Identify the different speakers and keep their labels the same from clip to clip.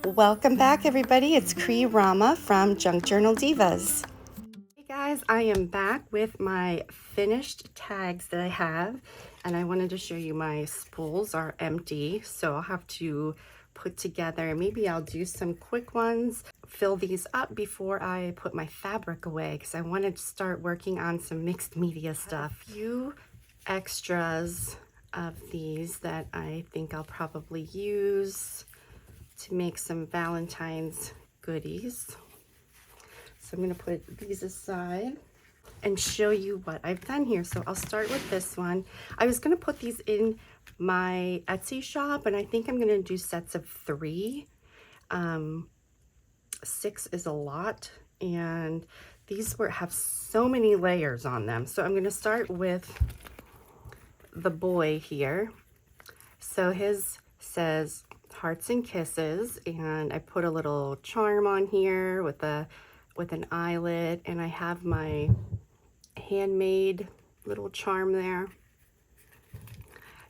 Speaker 1: Welcome back, everybody. It's Cree Rama from Junk Journal Divas. Hey guys, I am back with my finished tags that I have, and I wanted to show you my spools are empty, so I'll have to put together, maybe I'll do some quick ones, fill these up before I put my fabric away, because I wanted to start working on some mixed media stuff. A few extras of these that I think I'll probably use to make some Valentine's goodies. So I'm going to put these aside and show you what I've done here. So I'll start with this one. I was going to put these in my Etsy shop, and I think I'm going to do sets of 3. 6 is a lot, and these have so many layers on them. So I'm going to start with the boy here. So his says hearts and kisses, and I put a little charm on here with an eyelet, and I have my handmade little charm there.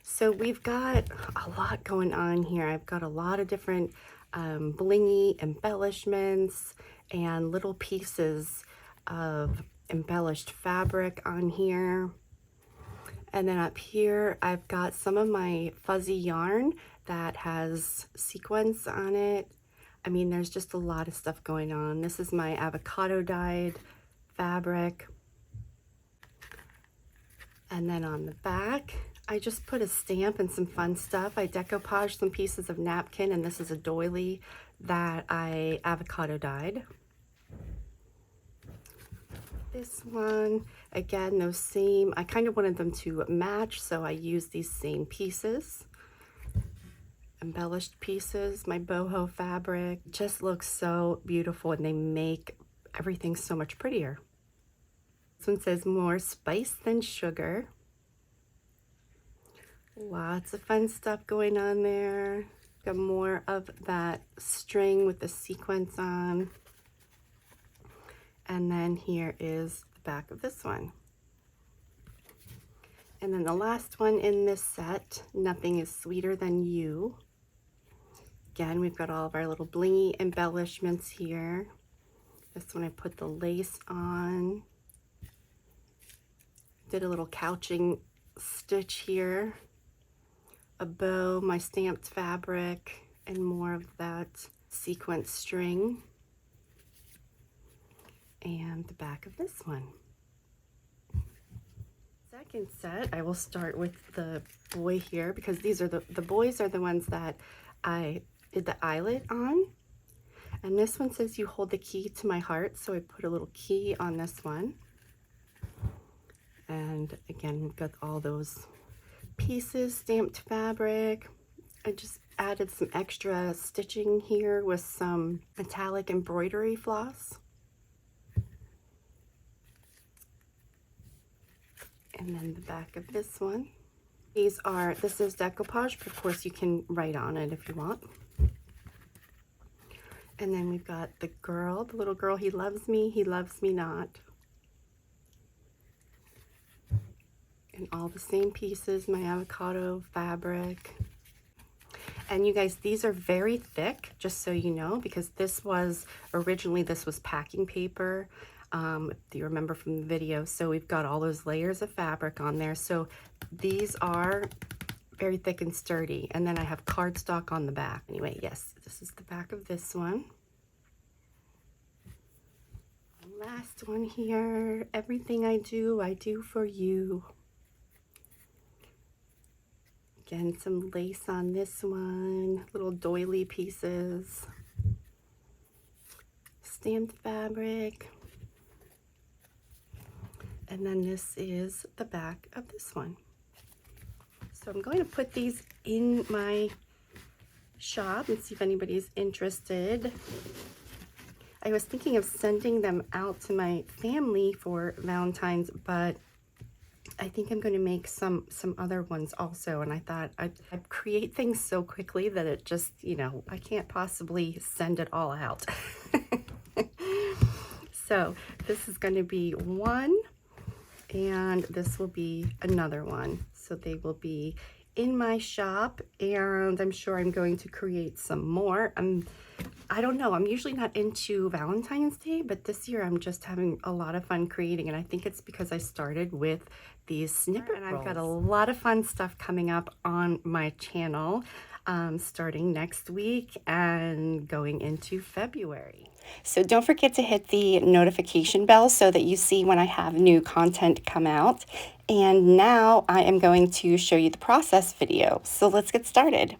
Speaker 1: So we've got a lot going on here. I've got a lot of different blingy embellishments and little pieces of embellished fabric on here. And then up here, I've got some of my fuzzy yarn that has sequins on it. I mean, there's just a lot of stuff going on. This is my avocado dyed fabric. And then on the back, I just put a stamp and some fun stuff. I decoupaged some pieces of napkin, and this is a doily that I avocado dyed. This one, again, those same, I kind of wanted them to match, so I used these same pieces. Embellished pieces, my boho fabric. Just looks so beautiful, and they make everything so much prettier. This one says more spice than sugar. Lots of fun stuff going on there. Got more of that string with the sequins on. And then here is the back of this one. And then the last one in this set, Nothing is Sweeter Than You. Again, we've got all of our little blingy embellishments here. This one I put the lace on. Did a little couching stitch here. A bow, my stamped fabric, and more of that sequence string. And the back of this one. Second set, I will start with the boy here, because these are the boys are the ones that I did the eyelet on. And this one says you hold the key to my heart, so I put a little key on this one. And again, we've got all those pieces, stamped fabric. I just added some extra stitching here with some metallic embroidery floss. And then the back of this one. This is decoupage, but of course you can write on it if you want. And then we've got the girl, the little girl, he loves me not. And all the same pieces, my avocado fabric. And you guys, these are very thick, just so you know, because originally this was packing paper. If you remember from the video. So we've got all those layers of fabric on there. So these are very thick and sturdy. And then I have cardstock on the back. Anyway, yes, this is the back of this one. Last one here. Everything I do for you. Again, some lace on this one. Little doily pieces. Stamped fabric. And then this is the back of this one. So I'm going to put these in my shop and see if anybody's interested. I was thinking of sending them out to my family for Valentine's, but I think I'm going to make some other ones also. And I thought I'd create things so quickly that it just, I can't possibly send it all out. So this is going to be one. And this will be another one. So they will be in my shop, and I'm sure I'm going to create some more. I don't know, I'm usually not into Valentine's Day, but this year I'm just having a lot of fun creating, and I think it's because I started with these snippet rolls. I've got a lot of fun stuff coming up on my channel, starting next week and going into February. So don't forget to hit the notification bell so that you see when I have new content come out. And now I am going to show you the process video. So let's get started.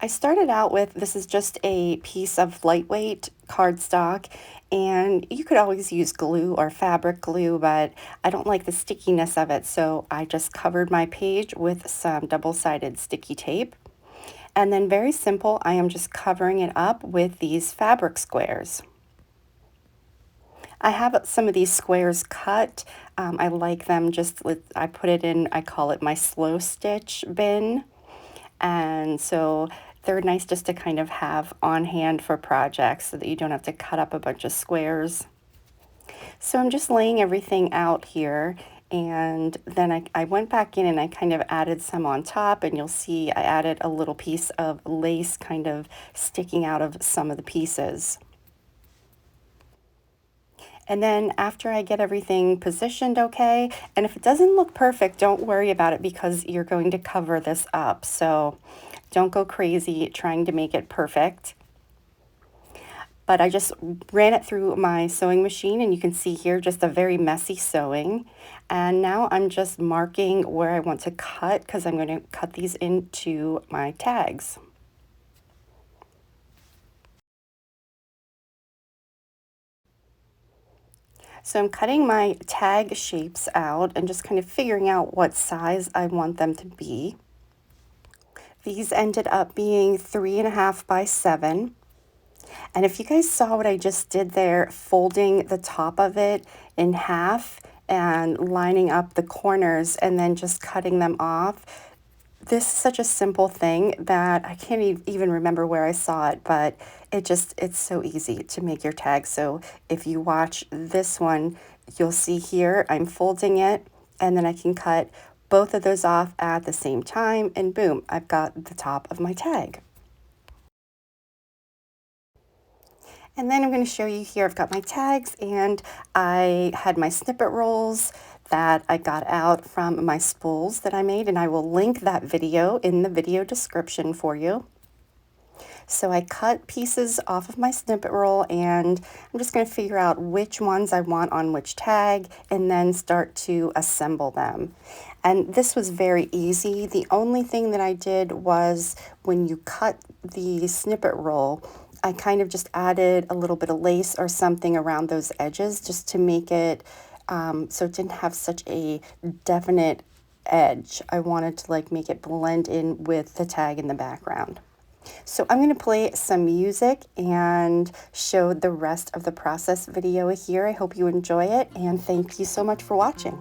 Speaker 1: I started out with, this is just a piece of lightweight cardstock, and you could always use glue or fabric glue, but I don't like the stickiness of it, so I just covered my page with some double-sided sticky tape. And then very simple, I am just covering it up with these fabric squares. I have some of these squares cut. I like them just with, I put it in, I call it my slow stitch bin. And so they're nice just to kind of have on hand for projects so that you don't have to cut up a bunch of squares. So I'm just laying everything out here, and then I went back in and I kind of added some on top, and you'll see I added a little piece of lace kind of sticking out of some of the pieces. And then after I get everything positioned okay, and if it doesn't look perfect, don't worry about it because you're going to cover this up. So don't go crazy trying to make it perfect. But I just ran it through my sewing machine, and you can see here just a very messy sewing. And now I'm just marking where I want to cut because I'm going to cut these into my tags. So I'm cutting my tag shapes out and just kind of figuring out what size I want them to be. These ended up being 3.5 by 7. And if you guys saw what I just did there, folding the top of it in half and lining up the corners and then just cutting them off, this is such a simple thing that I can't even remember where I saw it, but it's so easy to make your tag. So if you watch this one, you'll see here, I'm folding it, and then I can cut both of those off at the same time, and boom, I've got the top of my tag. And then I'm going to show you here, I've got my tags, and I had my snippet rolls that I got out from my spools that I made, and I will link that video in the video description for you. So I cut pieces off of my snippet roll, and I'm just going to figure out which ones I want on which tag and then start to assemble them. And this was very easy. The only thing that I did was when you cut the snippet roll, I kind of just added a little bit of lace or something around those edges just to make it so it didn't have such a definite edge. I wanted to like make it blend in with the tag in the background. So I'm going to play some music and show the rest of the process video here. I hope you enjoy it, and thank you so much for watching.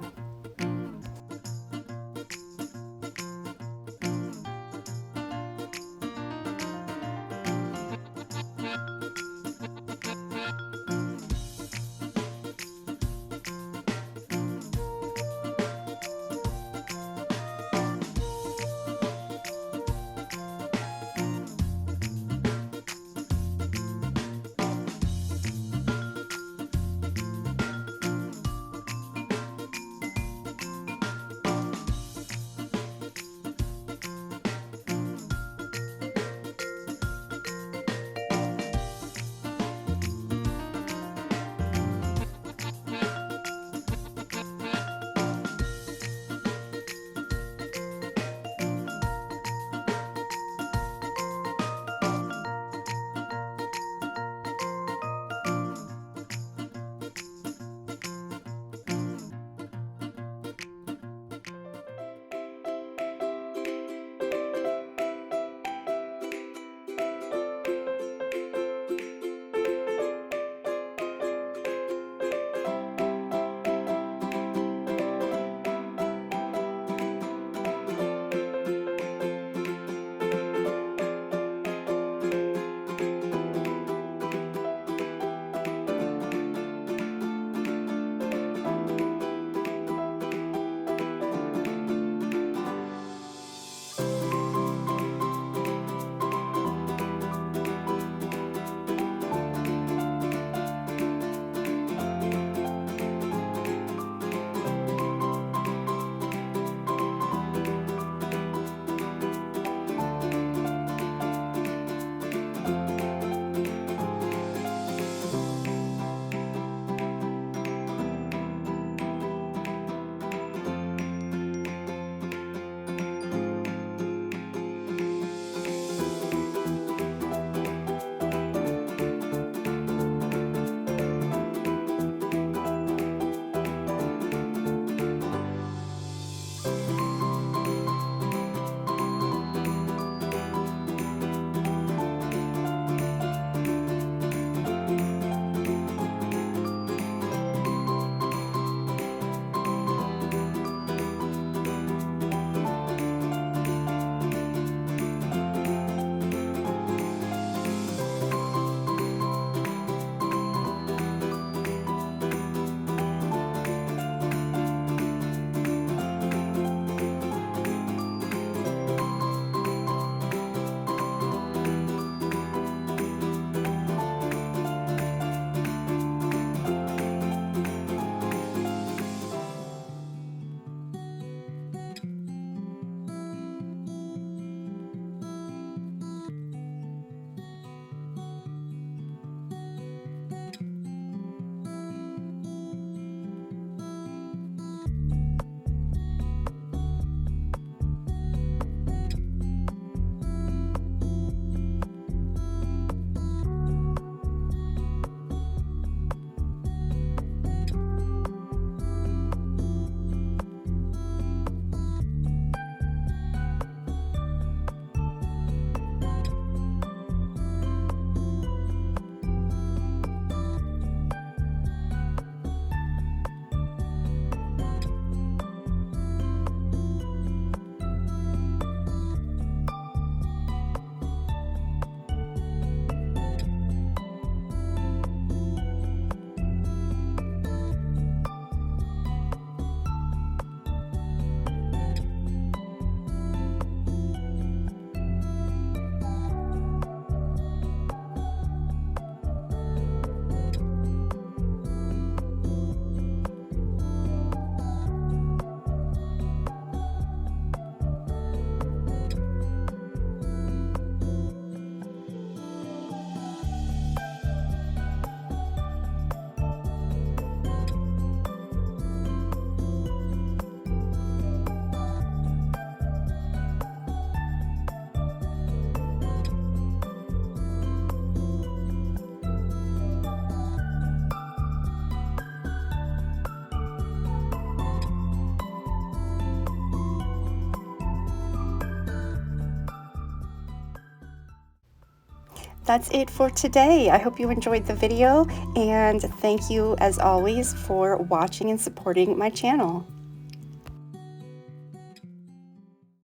Speaker 1: that's it for today. I hope you enjoyed the video, and thank you as always for watching and supporting my channel.